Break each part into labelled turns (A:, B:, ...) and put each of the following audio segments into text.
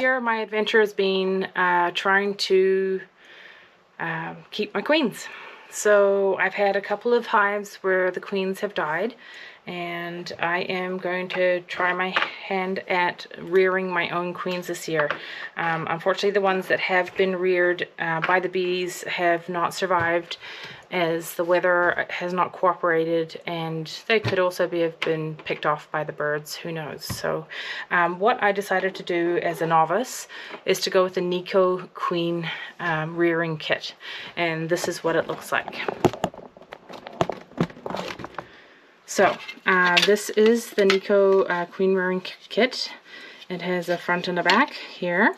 A: year my adventure has been trying to keep my queens. So I've had a couple of hives where the queens have died, and I am going to try my hand at rearing my own queens this year. Unfortunately, the ones that have been reared by the bees have not survived, as the weather has not cooperated, and they could also have been picked off by the birds, who knows. So what I decided to do as a novice is to go with the Nico Queen rearing kit, and this is what it looks like. So this is the Nico Queen rearing kit. It has a front and a back here,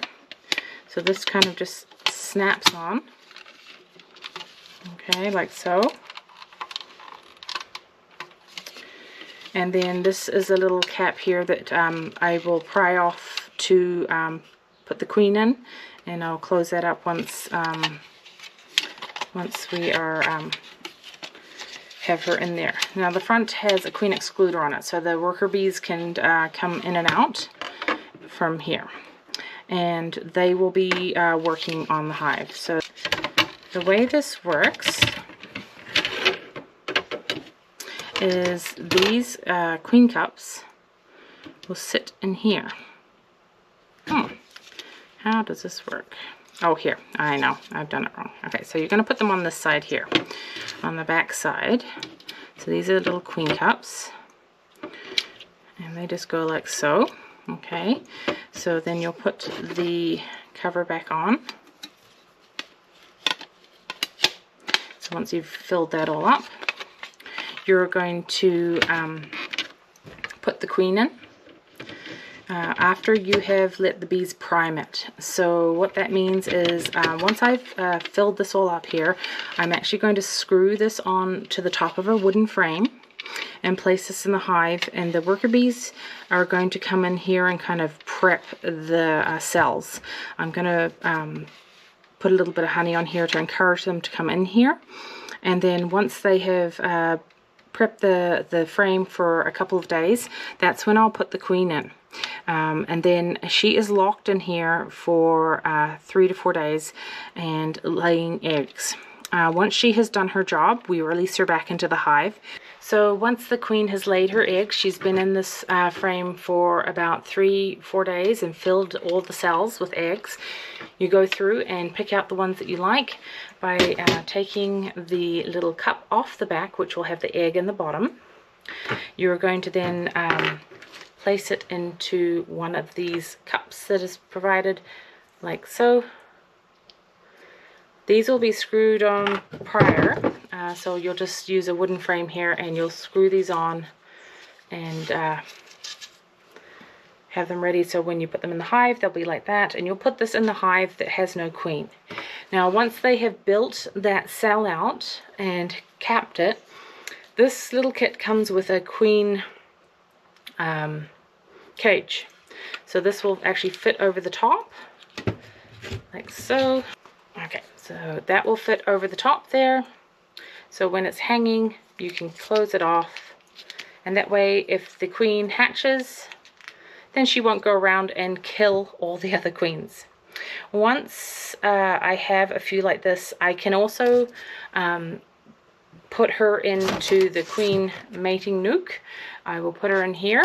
A: so this kind of just snaps on. Okay, like so. And then this is a little cap here that I will pry off to put the queen in, and I'll close that up once we are have her in there. Now the front has a queen excluder on it, so the worker bees can come in and out from here, and they will be working on the hive. So the way this works is these queen cups will sit in here. How does this work? Oh, here. I know. I've done it wrong. Okay, so you're going to put them on this side here, on the back side. So these are little queen cups, and they just go like so. Okay, so then you'll put the cover back on. So once you've filled that all up, you're going to put the queen in after you have let the bees prime it. So what that means is once I've filled this all up here, I'm actually going to screw this on to the top of a wooden frame and place this in the hive, and the worker bees are going to come in here and kind of prep the cells. I'm going to put a little bit of honey on here to encourage them to come in here, and then once they have prepped the frame for a couple of days, that's when I'll put the queen in. And then she is locked in here for 3 to 4 days and laying eggs. Once she has done her job, we release her back into the hive. So once the queen has laid her eggs, she's been in this frame for about 3-4 days and filled all the cells with eggs. You go through and pick out the ones that you like by taking the little cup off the back, which will have the egg in the bottom. You're going to then place it into one of these cups that is provided, like so. These will be screwed on prior, so you'll just use a wooden frame here and you'll screw these on and have them ready, so when you put them in the hive they'll be like that, and you'll put this in the hive that has no queen. Now once they have built that cell out and capped it, this little kit comes with a queen cage. So this will actually fit over the top, like so. Okay, so that will fit over the top there. So when it's hanging, you can close it off. And that way, if the queen hatches, then she won't go around and kill all the other queens. Once I have a few like this, I can also put her into the queen mating nook. I will put her in here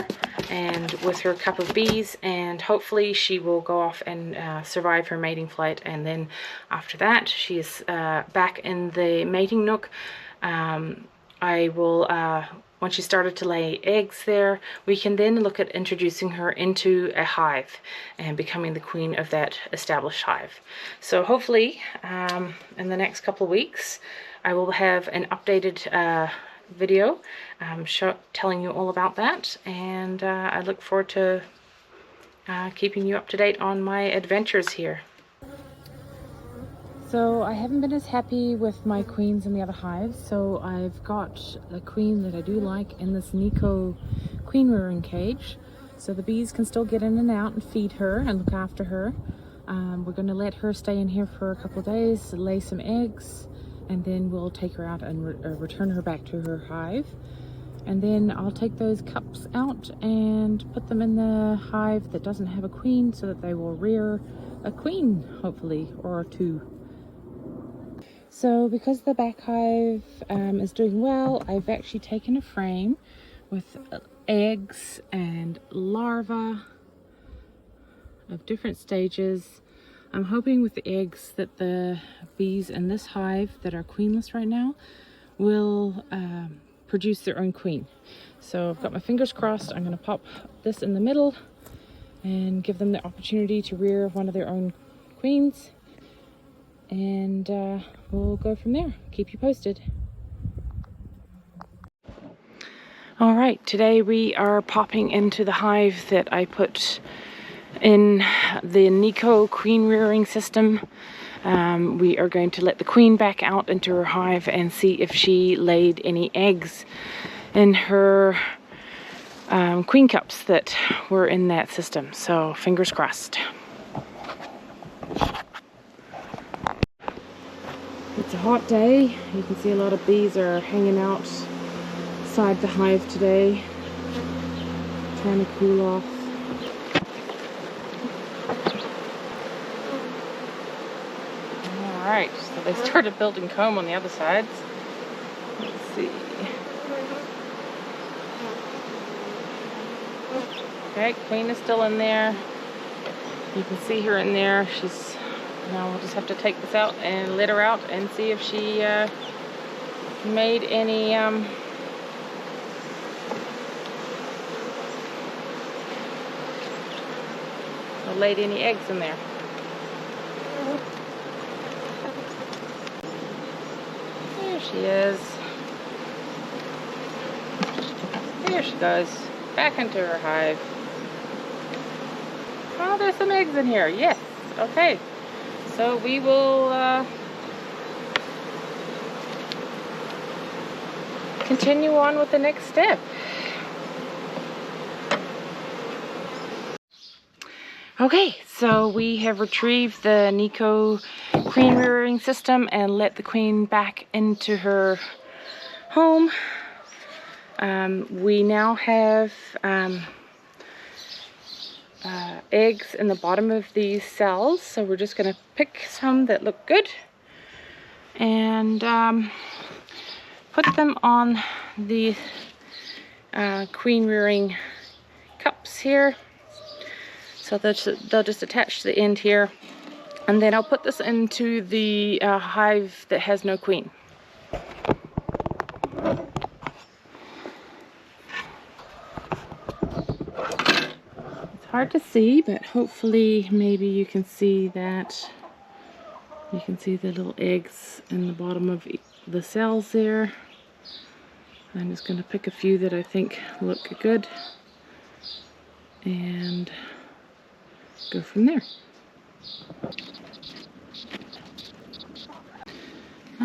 A: and with her cup of bees, and hopefully she will go off and survive her mating flight, and then after that she is back in the mating nook. I will once she started to lay eggs there, we can then look at introducing her into a hive and becoming the queen of that established hive. So hopefully in the next couple of weeks I will have an updated video telling you all about that, and I look forward to keeping you up to date on my adventures here. So I haven't been as happy with my queens in the other hives, so I've got a queen that I do like in this Nico queen rearing cage, so the bees can still get in and out and feed her and look after her. We're going to let her stay in here for a couple of days, lay some eggs, and then we'll take her out and return her back to her hive. And then I'll take those cups out and put them in the hive that doesn't have a queen, so that they will rear a queen, hopefully, or two. So because the back hive is doing well, I've actually taken a frame with eggs and larvae of different stages. I'm hoping with the eggs that the bees in this hive that are queenless right now will produce their own queen. So I've got my fingers crossed. I'm going to pop this in the middle and give them the opportunity to rear one of their own queens, and we'll go from there. Keep you posted. All right, today we are popping into the hive that I put in the Nico queen rearing system. We are going to let the queen back out into her hive and see if she laid any eggs in her queen cups that were in that system. So fingers crossed. It's a hot day. You can see a lot of bees are hanging outside the hive today, trying to cool off. Alright, so they started building comb on the other sides. Let's see. Okay, queen is still in there. You can see her in there. Now we'll just have to take this out and let her out and see if she made any or laid any eggs in there. There she is. There she goes. Back into her hive. Oh, there's some eggs in here. Yes. Okay. So we will continue on with the next step. Okay, so we have retrieved the Nico queen rearing system and let the queen back into her home. We now have eggs in the bottom of these cells, so we're just going to pick some that look good and put them on the queen rearing cups here. So they'll just attach to the end here, and then I'll put this into the hive that has no queen. It's hard to see, but hopefully maybe you can see that. You can see the little eggs in the bottom of the cells there. I'm just going to pick a few that I think look good and go from there.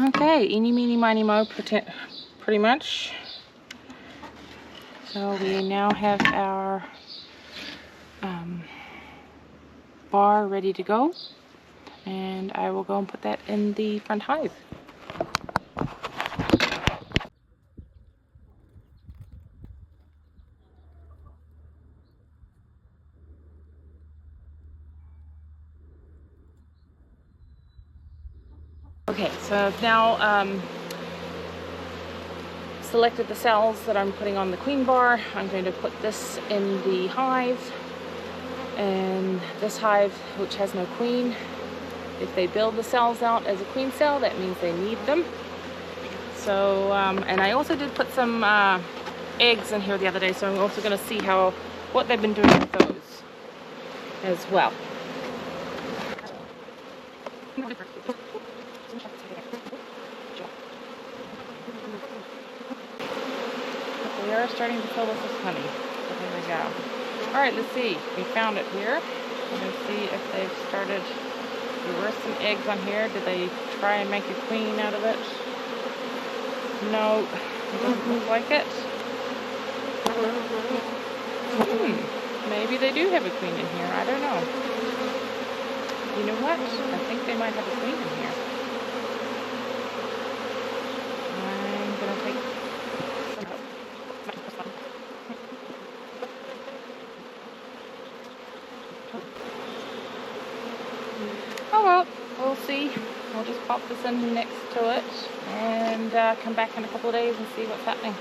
A: Okay, eeny, meeny, miny, mo, pretty much. So we now have our bar ready to go, and I will go and put that in the front hive. Okay, so I've now selected the cells that I'm putting on the queen bar. I'm going to put this in the hive, and this hive, which has no queen, if they build the cells out as a queen cell, that means they need them. So, and I also did put some eggs in here the other day, so I'm also going to see what they've been doing with those as well. We are starting to fill this with honey. So here we go. Alright, let's see. We found it here. We're going to see if they've started. There were some eggs on here. Did they try and make a queen out of it? No, it doesn't look like it. Maybe they do have a queen in here. I don't know. You know what? I think they might have a queen in here. I'm going to take some Oh well, we'll see. I'll just pop this in next to it and come back in a couple of days and see what's happening.